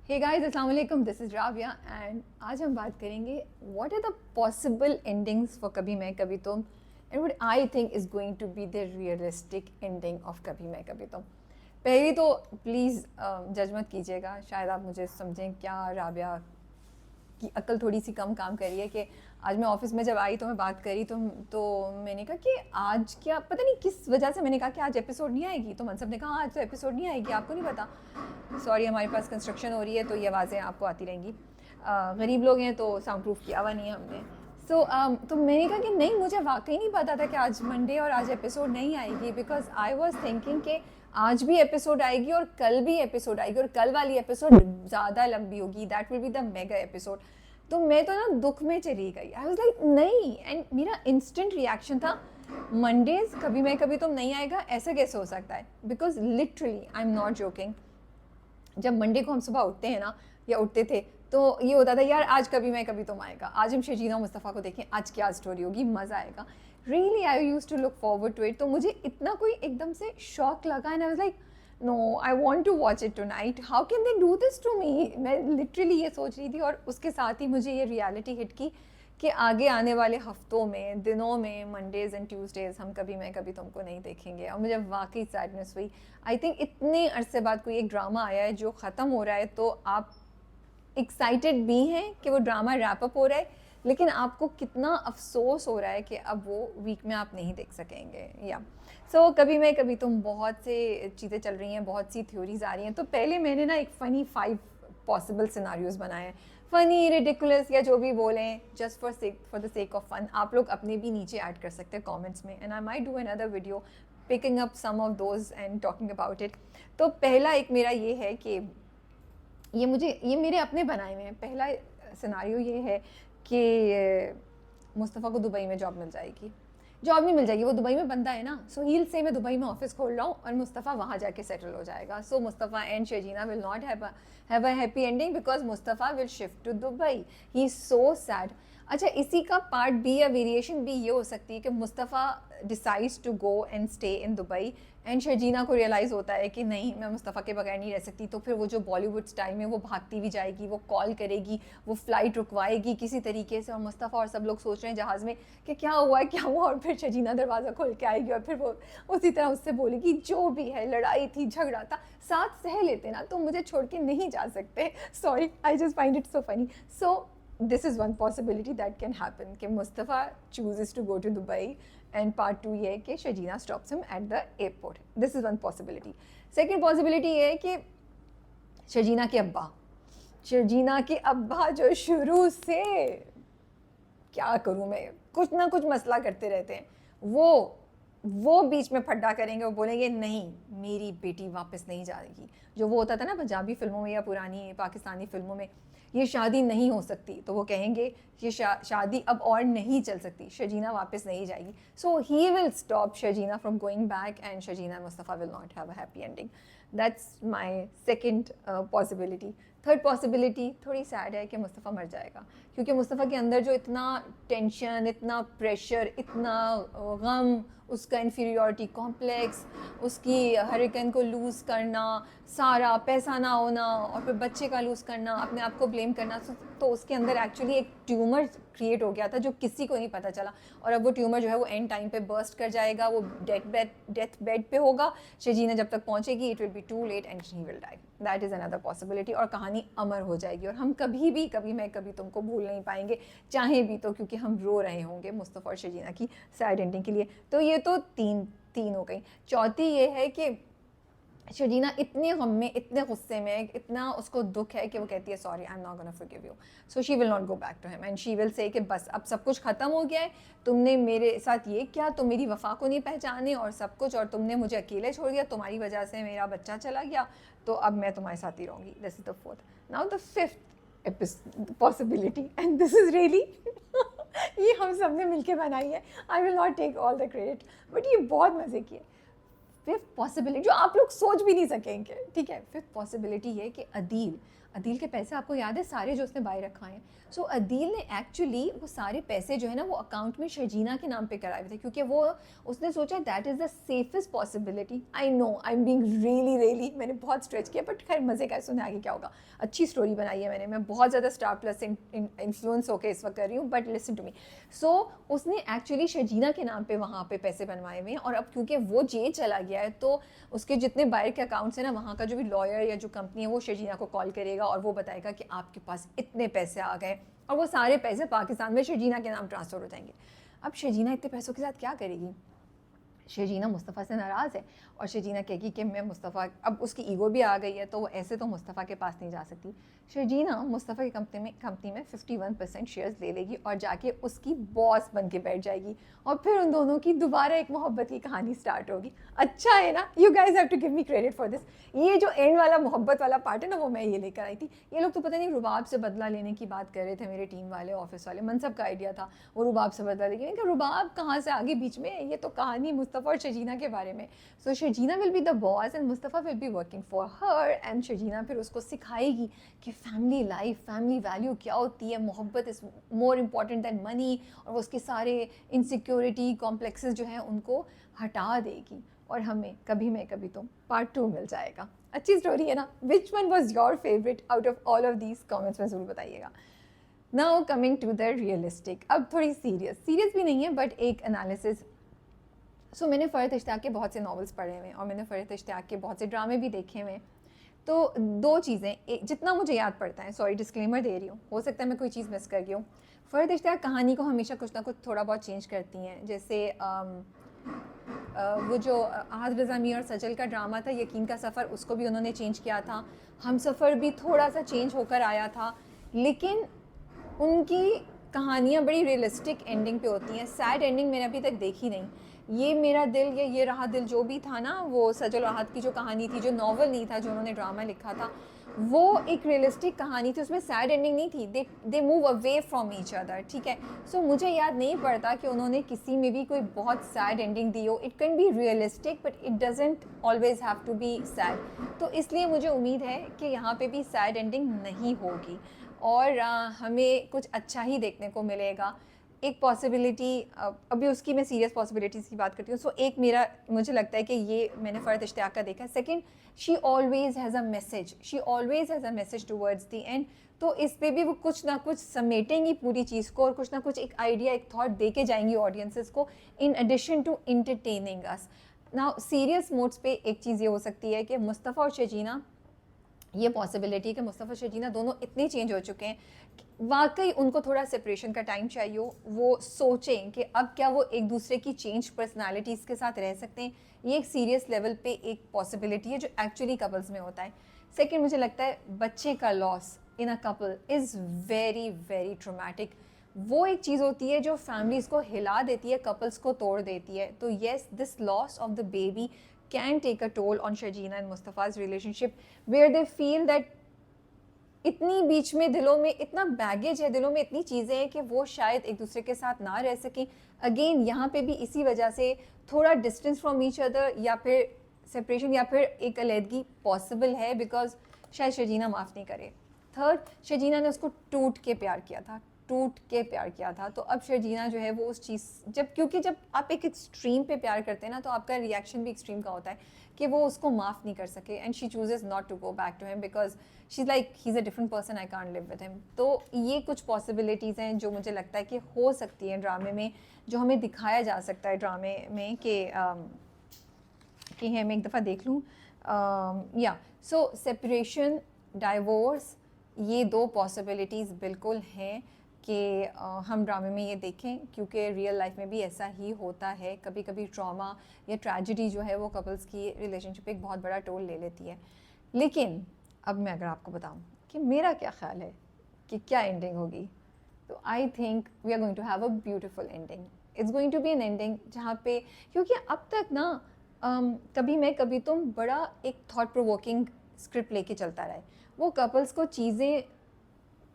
Hey guys, अस्सलाम वालेकुम, this is Rabia and आज हम बात करेंगे what are the possible endings for Kabhi मैं Kabhi Tum and what I think is going to be the realistic ending of Kabhi मैं कभी तुम। पहली तो प्लीज़ जज मत कीजिएगा, शायद आप मुझे समझें क्या राबिया की अक्ल थोड़ी सी कम काम कर रही है कि आज मैं ऑफिस में जब आई तो मैं बात करी तो मैंने कहा कि आज क्या पता नहीं किस वजह से मैंने कहा कि आज एपिसोड नहीं आएगी, तो मनसब ने कहा आज तो एपिसोड नहीं आएगी, आपको नहीं पता। सॉरी, हमारे पास कंस्ट्रक्शन हो रही है तो ये आवाज़ें आपको आती रहेंगी। गरीब लोग हैं तो साउंड प्रूफ किया हुआ नहीं है हमने। तो मैंने कहा कि नहीं, मुझे वाकई नहीं पता था कि आज मंडे और आज एपिसोड नहीं आएगी, बिकॉज आई वॉज थिंकिंग कि आज भी एपिसोड आएगी और कल भी एपिसोड आएगी और कल वाली एपिसोड ज़्यादा लंबी होगी, that will be the mega episode. तो मैं तो ना दुख में चली गई। आई वाज लाइक नहीं, एंड मेरा इंस्टेंट रिएक्शन था मंडेज कभी मैं कभी तुम नहीं आएगा, ऐसा कैसे हो सकता है? Because literally I am not joking, जब मंडे को हम सुबह उठते हैं ना या उठते थे तो ये होता था यार आज कभी मैं कभी तुम आएगा, आज हम शजीना मुस्तफ़ा को देखें, आज क्या स्टोरी होगी, मज़ा आएगा। Really I use to look forward to it. तो मुझे इतना कोई एकदम से शॉक लगा and I was like no, I want to watch it tonight, how can they do this to me. मैं लिटरली ये सोच रही थी और उसके साथ ही मुझे ये रियलिटी हिट की कि आगे आने वाले हफ्तों में, दिनों में, मंडेज़ एंड ट्यूसडेज़ हम कभी मैं कभी तुमको नहीं देखेंगे। और मुझे वाकई सैडनेस हुई। आई थिंक इतने अरसे बाद कोई एक ड्रामा आया है जो ख़त्म हो रहा है, तो आप एक्साइटेड भी हैं कि वो ड्रामा रैप अप हो रहा है, लेकिन आपको कितना अफसोस हो रहा है कि अब वो वीक में आप नहीं देख सकेंगे। या कभी मैं कभी तुम, बहुत से चीज़ें चल रही हैं, बहुत सी थ्योरीज आ रही हैं। तो पहले मैंने ना एक फ़नी 5 पॉसिबल सिनारियोज़ बनाए हैं, फ़नी, रिडिकुलस या जो भी बोलें, just for the sake of fun. आप लोग अपने भी नीचे ऐड कर सकते हैं कमेंट्स में, and I might do another video picking up some of those and talking about it. तो पहला एक मेरा ये है कि ये मेरे अपने बनाए हुए हैं। पहला सिनारियो ये है कि मुस्तफ़ा को दुबई में जॉब मिल जाएगी। जॉब नहीं मिल जाएगी, वो दुबई में बंदा है ना, सो हील से मैं दुबई में ऑफिस खोल रहा हूँ और मुस्तफ़ा वहाँ जाके सेटल हो जाएगा। So Mustafa and Shajeena will not have a happy ending because Mustafa will shift to Dubai. He is so sad. अच्छा, इसी का पार्ट बी या वेरिएशन भी ये हो सकती है कि Mustafa decides to go and stay in Dubai and Shajeena को रियलाइज़ होता है कि नहीं, मैं मुस्तफ़ा के बगैर नहीं रह सकती। तो फिर वो जो बॉलीवुड स्टाइल में वो भागती भी जाएगी, वो कॉल करेगी, वो फ़्लाइट रुकवाएगी किसी तरीके से, और मुस्तफ़ा और सब लोग सोच रहे हैं जहाज़ में कि क्या हुआ है क्या हुआ, और फिर शजीना दरवाज़ा खोल के आएगी और फिर वो उसी तरह उससे बोलेगी जो भी है, लड़ाई थी, झगड़ा था, साथ सह लेते ना, तो मुझे छोड़ के नहीं जा सकते। Sorry, I just find it so funny. So this is one possibility that can happen कि Mustafa chooses to go to Dubai and part 2 ये है कि शजीना stops him at the airport. This is one possibility. Second possibility ये है कि शजीना के अब्बा जो शुरू से, क्या करूँ मैं, कुछ ना कुछ मसला करते रहते हैं, वो बीच में फड्डा करेंगे, वो बोलेंगे नहीं, मेरी बेटी वापस नहीं जाएगी। जो वो होता था ना पंजाबी फिल्मों में या पुरानी पाकिस्तानी फिल्मों में, ये शादी नहीं हो सकती, तो वो कहेंगे ये शादी अब और नहीं चल सकती, शजीना वापस नहीं जाएगी। So he will stop Shajeena from going back and Shajeena Mustafa will not have a happy ending. That's my second possibility. Third possibility थोड़ी सैड है कि मुस्तफ़ा मर जाएगा, क्योंकि मुस्तफ़ा के अंदर जो इतना टेंशन, इतना प्रेशर, इतना गम, उसका इन्फीरियॉरिटी कॉम्प्लेक्स, उसकी हरिकन को लूज़ करना, सारा पैसा ना होना और फिर बच्चे का लूज़ करना, अपने आप को ब्लेम करना, तो उसके अंदर एक्चुअली एक ट्यूमर क्रिएट हो गया था जो किसी को नहीं पता चला। और अब वो ट्यूमर जो है वो एंड टाइम पे बर्स्ट कर जाएगा, वो डेथ बेड पे होगा, शजीना जब तक पहुंचेगी it will be too late and she will die. That is another possibility, और कहानी अमर हो जाएगी और हम कभी मैं कभी तुमको भूल नहीं पाएंगे, चाहे भी तो, क्योंकि हम रो रहे होंगे मुस्तफ़ा और शजीना की सैड एंडिंग के लिए। तो ये तो तीन हो गई। चौथी ये है कि शजीना इतने गम में, इतने गुस्से में, इतना उसको दुख है कि वो कहती है sorry, I am not gonna forgive you. So she will not go back to him and she will say कि बस अब सब कुछ ख़त्म हो गया है, तुमने मेरे साथ ये किया, तुम मेरी वफ़ा को नहीं पहचाने और सब कुछ, और तुमने मुझे अकेले छोड़ दिया, तुम्हारी वजह से मेरा बच्चा चला गया, तो अब मैं तुम्हारे साथ ही रहूँगी। This is the fourth. Now the fifth possibility, and this is really ये हम सब ने मिलके बनाई है, I will not take all the credit, but ये बहुत मज़े की है। फिफ्थ पॉसिबिलिटी जो आप लोग सोच भी नहीं सकेंगे, ठीक है, फिफ्थ पॉसिबिलिटी है कि अदील के पैसे आपको याद है सारे जो उसने बाय रखा है। सो अदील ने एक्चुअली वो सारे पैसे जो है ना वो अकाउंट में शर्जीना के नाम पे कराए हुए थे, क्योंकि वो उसने सोचा that is the safest possibility. I know I am being really मैंने बहुत स्ट्रेच किया, बट खैर मज़े का सुने आगे क्या होगा। अच्छी स्टोरी बनाई है मैंने, मैं बहुत ज़्यादा स्टार प्लस इन्फ्लुएंस होकर इस वक्त कर रही हूँ, बट लिसन टू मी। सो उसने एक्चुअली शर्जीना के नाम पे वहाँ पे पैसे बनवाए हुए हैं, और अब क्योंकि वो जेल चला गया है तो उसके जितने बाहर के अकाउंट्स हैं ना, वहाँ का जो भी लॉयर या जो कंपनी है वो शर्जीना को कॉल करेगा और वो बताएगा कि आपके पास इतने पैसे आ गए, और वो सारे पैसे पाकिस्तान में शर्जीना के नाम ट्रांसफ़र हो जाएंगे। अब शर्जीना इतने पैसों के साथ क्या करेगी? शर्जीना मुस्तफ़ा से नाराज़ है, और शर्जीना कहेगी कि मैं मुस्तफ़ा, अब उसकी ईगो भी आ गई है तो वो ऐसे तो मुस्तफ़ा के पास नहीं जा सकती। शर्जीना मुस्तफ़ा की कंपनी में 51% शेयर्स ले लेगी और जाके उसकी बॉस बन के बैठ जाएगी, और फिर उन दोनों की दोबारा एक मोहब्बत की कहानी स्टार्ट होगी। अच्छा है ना? You guys have to give me credit for this. ये जो एंड वाला मोहब्बत वाला पार्ट है ना, वो मैं ये लेकर आई थी। ये लोग तो पता नहीं रुबाब से बदला लेने की बात कर रहे थे, मेरे टीम वाले, ऑफिस वाले, मनसब का आइडिया था वो रुबाब से बदला लेंगे। रुबाब कहाँ से आगे बीच में? ये तो कहानी मुस्तफ़ा और शर्जीना के बारे में। So Sharjeena will be the boss and Mustafa will be working for her, and Sharjeena फिर उसको सिखाएगी कि फैमिली लाइफ, फैमिली वैल्यू क्या होती है, मोहब्बत is more important than money, और वो उसके सारे इनसिक्योरिटी कॉम्प्लेक्सेस जो हैं उनको हटा देगी, और हमें कभी मैं कभी तुम पार्ट 2 मिल जाएगा। अच्छी स्टोरी है ना? Which one was your favourite out of all of these comments में ज़रूर बताइएगा। Now coming to the realistic, अब थोड़ी सीरियस भी नहीं है बट एक एनालिसिस। सो मैंने फ़रहत इश्तियाक के बहुत से नॉवेल्स पढ़े हुए हैं और मैंने फ़रहत इश्तियाक के बहुत से ड्रामे भी देखे हुए हैं। तो दो चीज़ें, जितना मुझे याद पड़ता है, सॉरी डिस्क्लेमर दे रही हूँ, हो सकता है मैं कोई चीज़ मिस कर गई हूँ। फ़रहत इश्तियाक कहानी को हमेशा कुछ ना कुछ थोड़ा बहुत चेंज करती हैं। जैसे वो जो आहद रज़ा मीर और सजल का ड्रामा था यकीन का सफ़र, उसको भी उन्होंने चेंज किया था। हम सफ़र भी थोड़ा सा चेंज होकर आया था, लेकिन उनकी कहानियाँ बड़ी रियलिस्टिक एंडिंग पे होती हैं। सैड एंडिंग मैंने अभी तक देखी नहीं। ये मेरा दिल या ये रहा दिल जो भी था ना, वो सजल आहद की जो कहानी थी, जो नॉवल नहीं था, जो उन्होंने ड्रामा लिखा था, वो एक रियलिस्टिक कहानी थी, उसमें सैड एंडिंग नहीं थी। They move away from each other, ठीक है। सो मुझे याद नहीं पड़ता कि उन्होंने किसी में भी कोई बहुत सैड एंडिंग दी हो। It can be realistic but it doesn't always have to be sad. तो इसलिए मुझे उम्मीद है कि यहाँ पे भी सैड एंडिंग नहीं होगी और हमें कुछ अच्छा ही देखने को मिलेगा। एक पॉसिबिलिटी, अभी उसकी मैं सीरियस पॉसिबिलिटीज़ की बात करती हूँ। सो एक मेरा मुझे लगता है कि ये मैंने फ़रहत इश्तियाक का देखा है। Second, she always has a message towards the end. तो इस पे भी वो कुछ ना कुछ समेटेंगी पूरी चीज़ को, और कुछ ना कुछ एक आइडिया, एक थॉट दे के जाएंगी ऑडियंसेस को, in addition to entertaining us. Now serious modes पे एक चीज़ ये हो सकती है कि मुस्तफ़ा और शर्जीना, ये पॉसिबिलिटी है कि मुस्तफ़ा शर्जीना दोनों इतने चेंज हो चुके हैं, वाकई उनको थोड़ा सेपरेशन का टाइम चाहिए हो। वो सोचें कि अब क्या वो एक दूसरे की चेंज पर्सनालिटीज़ के साथ रह सकते हैं। ये एक सीरियस लेवल पे एक पॉसिबिलिटी है जो एक्चुअली कपल्स में होता है। सेकंड, मुझे लगता है बच्चे का loss in a couple is very very traumatic. वो एक चीज़ होती है जो फैमिलीज़ को हिला देती है, कपल्स को तोड़ देती है। तो yes, this loss of the baby can take a toll on Sharjeena and Mustafa's relationship, where they feel that इतनी बीच में दिलों में इतना बैगेज है, दिलों में इतनी चीज़ें हैं कि वो शायद एक दूसरे के साथ ना रह सकें। अगेन यहाँ पे भी इसी वजह से थोड़ा डिस्टेंस फ्रॉम ईच अदर या फिर सेपरेशन या फिर एक अलहदगी पॉसिबल है, बिकॉज शायद शर्जीना माफ़ नहीं करे। थर्ड, शर्जीना ने उसको टूट के प्यार किया था, तो अब शर्जीना जो है वो उस चीज़, क्योंकि जब आप एक एक्सट्रीम पे प्यार करते हैं ना, तो आपका रिएक्शन भी एक्सट्रीम का होता है कि वो उसको माफ़ नहीं कर सके, and she chooses not to go back to him because she is like he is a different person, I can't live with him. तो ये कुछ पॉसिबिलिटीज़ हैं जो मुझे लगता है कि हो सकती हैं ड्रामे में, जो हमें दिखाया जा सकता है ड्रामे में कि मैं एक दफ़ा देख लूँ। या सो सेपरेशन, डाइवोर्स, ये दो पॉसिबिलिटीज़ बिल्कुल हैं कि हम ड्रामे में ये देखें, क्योंकि रियल लाइफ में भी ऐसा ही होता है। कभी कभी ट्रॉमा या ट्रेजिडी जो है वो कपल्स की रिलेशनशिप एक बहुत बड़ा टोल ले लेती है। लेकिन अब मैं अगर आपको बताऊं कि मेरा क्या ख्याल है कि क्या एंडिंग होगी, तो I think we are going to have a beautiful ending. It's going to be an ending जहाँ पे, क्योंकि अब तक ना कभी मैं कभी तुम बड़ा एक थॉट प्रोवोकिंग स्क्रिप्ट लेके चलता रहा है। वो कपल्स को चीज़ें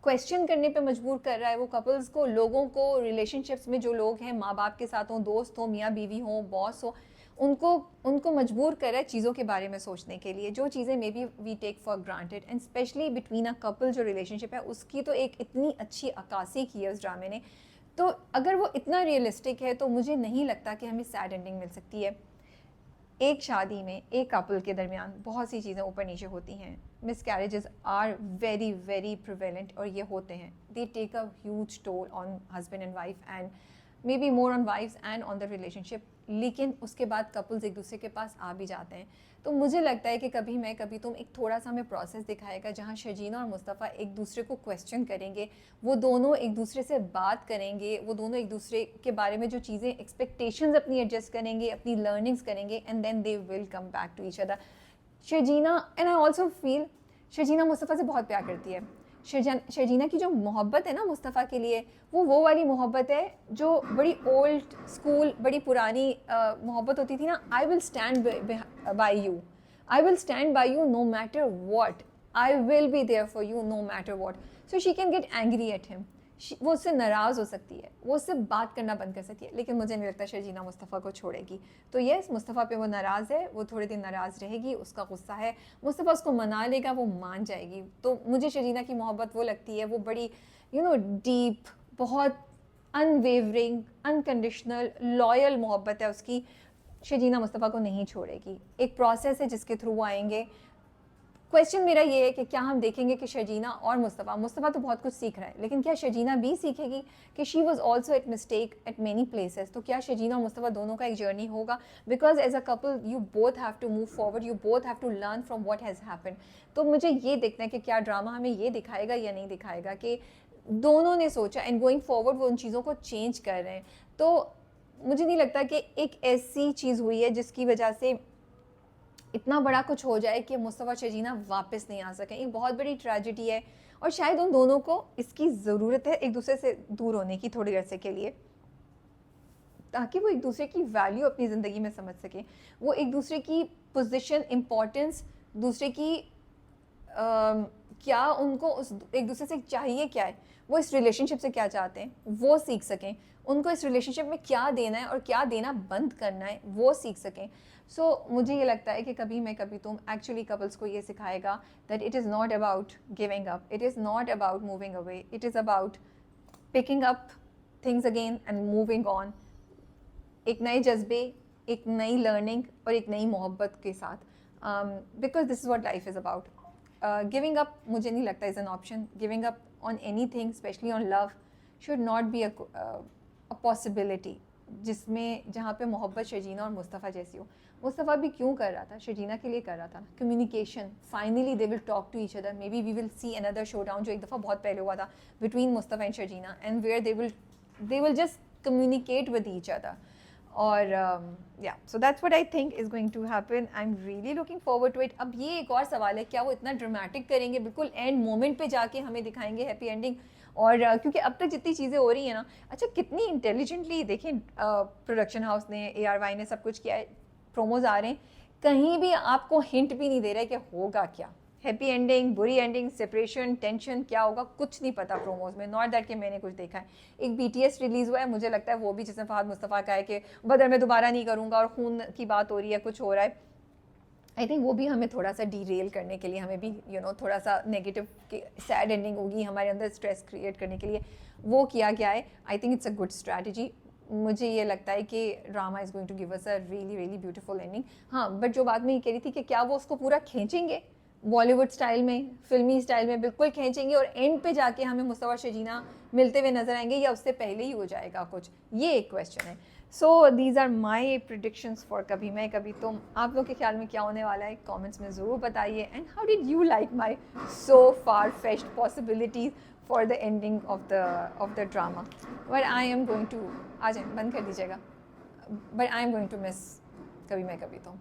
क्वेश्चन करने पे मजबूर कर रहा है, वो कपल्स को, लोगों को, रिलेशनशिप्स में जो लोग हैं, माँ बाप के साथ हों, दोस्त हो, मियाँ बीवी हो, बॉस हो, उनको उनको मजबूर कर रहा है चीज़ों के बारे में सोचने के लिए, जो चीज़ें maybe we take for granted, and specially between a couple जो रिलेशनशिप है उसकी तो एक इतनी अच्छी अक्कासी की है उस ड्रामे ने। तो अगर वो इतना रियलिस्टिक है तो मुझे नहीं लगता कि हमें सैड एंडिंग मिल सकती है। एक शादी में एक कपल के दरमियान बहुत सी चीज़ें ऊपर नीचे होती हैं, miscarriages are very very prevalent, और ये होते हैं, they take a huge toll on husband and wife, and maybe more on wives and on the relationship. लेकिन उसके बाद कपल्स एक दूसरे के पास आ भी जाते हैं। तो मुझे लगता है कि कभी मैं कभी तुम एक थोड़ा सा हमें प्रोसेस दिखाएगा जहाँ शर्जीना और मुस्तफ़ा एक दूसरे को क्वेश्चन करेंगे, वो दोनों एक दूसरे से बात करेंगे, वो दोनों एक दूसरे के बारे में जो चीज़ें एक्सपेक्टेशंस अपनी एडजस्ट करेंगे, अपनी लर्निंग्स करेंगे, and then they will come back to each other. Sharjeena, and I also feel Sharjeena Mustafa से बहुत प्यार करती है। शर्जीना की जो मोहब्बत है ना मुस्तफ़ा के लिए, वो वाली मोहब्बत है जो बड़ी ओल्ड स्कूल, बड़ी पुरानी मोहब्बत होती थी ना। I will stand by you, I will stand by you no matter what, I will be there for you no matter what. So she can get angry at him, वो उससे नाराज़ हो सकती है, वो उससे बात करना बंद कर सकती है, लेकिन मुझे नहीं लगता शर्जीना मुस्तफ़ा को छोड़ेगी। तो येस, मुस्तफ़ा पे वो नाराज़ है, वो थोड़े दिन नाराज़ रहेगी, उसका गुस्सा है, मुस्तफ़ा उसको मना लेगा, वो मान जाएगी। तो मुझे शर्जीना की मोहब्बत वो लगती है, वो बड़ी डीप, बहुत अनवेवरिंग, अनकंडीशनल, लॉयल मोहब्बत है उसकी। शर्जीना मुस्तफ़ा को नहीं छोड़ेगी, एक प्रोसेस है जिसके थ्रू वो आएंगे। क्वेश्चन मेरा ये है कि क्या हम देखेंगे कि शर्जीना और मुस्तफ़ा तो बहुत कुछ सीख रहा है, लेकिन क्या शर्जीना भी सीखेगी कि she was also eight mistake eight many places. तो क्या शर्जीना और मुस्तफ़ा दोनों का एक जर्नी होगा, because as a couple you both have to move forward, you both have to learn from what has happened. तो मुझे ये देखना है कि क्या ड्रामा हमें ये दिखाएगा या नहीं दिखाएगा कि दोनों ने सोचा एंड गोइंग फॉरवर्ड वो उन चीज़ों को चेंज कर रहे हैं। तो मुझे नहीं लगता कि एक ऐसी चीज़ हुई है जिसकी वजह से इतना बड़ा कुछ हो जाए कि मुस्तफ़ा शर्जीना वापस नहीं आ सकें। एक बहुत बड़ी ट्रेजेडी है, और शायद उन दोनों को इसकी ज़रूरत है एक दूसरे से दूर होने की थोड़ी अरसे के लिए, ताकि वो एक दूसरे की वैल्यू अपनी ज़िंदगी में समझ सकें, वो एक दूसरे की पोजीशन, इम्पोर्टेंस, दूसरे की क्या उनको उस एक दूसरे से चाहिए क्या है, वो इस रिलेशनशिप से क्या चाहते हैं वो सीख सकें, उनको इस रिलेशनशिप में क्या देना है और क्या देना बंद करना है वो सीख सकें। सो मुझे ये लगता है कि कभी मैं कभी तुम एक्चुअली कपल्स को ये सिखाएगा that it is not about giving up, it is not about moving away, it is about picking up things again and moving on, एक नए जज्बे, एक नई लर्निंग और एक नई मोहब्बत के साथ, because this is what life is about. Giving up मुझे नहीं लगता is an option. Giving up on any thing, specially on love, should not be a possibility जिसमें जहाँ पे मोहब्बत शर्जीना और मुस्तफ़ा जैसी हो। मुस्तफ़ा भी क्यों कर रहा था, शर्जीना के लिए कर रहा था। Communication, finally they will talk to each other, maybe we will see another showdown जो एक दफ़ा बहुत पहले हुआ था between Mustafa and Sharjeena, and where they will just communicate with each other. और या so that's what I think is going to happen. I am really looking forward to it. अब ये एक और सवाल है, क्या वो इतना ड्रामेटिक करेंगे, बिल्कुल एंड मोमेंट पे जाके हमें दिखाएंगे हैप्पी एंडिंग? और क्योंकि अब तक जितनी चीज़ें हो रही हैं ना, अच्छा कितनी इंटेलिजेंटली देखें प्रोडक्शन हाउस ने, ARY ने सब कुछ किया है, प्रोमोज आ रहे हैं, कहीं भी आपको हिंट भी नहीं दे रहा है कि होगा क्या, हैप्पी एंडिंग, बुरी एंडिंग, सेपरेशन, टेंशन, क्या होगा कुछ नहीं पता प्रोमोज में। नॉट दैट कि मैंने कुछ देखा है। एक BTS रिलीज़ हुआ है, मुझे लगता है वो भी जिसमें फहद मुस्तफ़ा का है कि बदर मैं दोबारा नहीं करूँगा और खून की बात हो रही है, कुछ हो रहा है। आई थिंक वो भी हमें थोड़ा सा डीरेल करने के लिए, हमें भी थोड़ा सा नेगेटिव सैड एंडिंग होगी हमारे अंदर स्ट्रेस क्रिएट करने के लिए वो किया गया है। I think it's a good strategy. मुझे ये लगता है कि drama is going to give us a really really beautiful ending. हाँ, बट जो बात मैं ये कह रही थी कि क्या वो उसको पूरा खींचेंगे बॉलीवुड स्टाइल में, फिल्मी स्टाइल में बिल्कुल खींचेंगे और एंड पे जाके हमें मुस्तफ़ा शर्जीना मिलते हुए नजर आएंगे, या उससे पहले ही हो जाएगा कुछ, ये एक क्वेश्चन है। So these are my predictions for Kabhi मैं कभी तुम। आप लोग के ख्याल में क्या होने वाला है कमेंट्स में ज़रूर बताइए। And how did you like my so far fetched possibilities for the ending of the drama. But I am going to, आ जाए बंद कर दीजिएगा, but I am going to miss कभी मैं कभी तुम।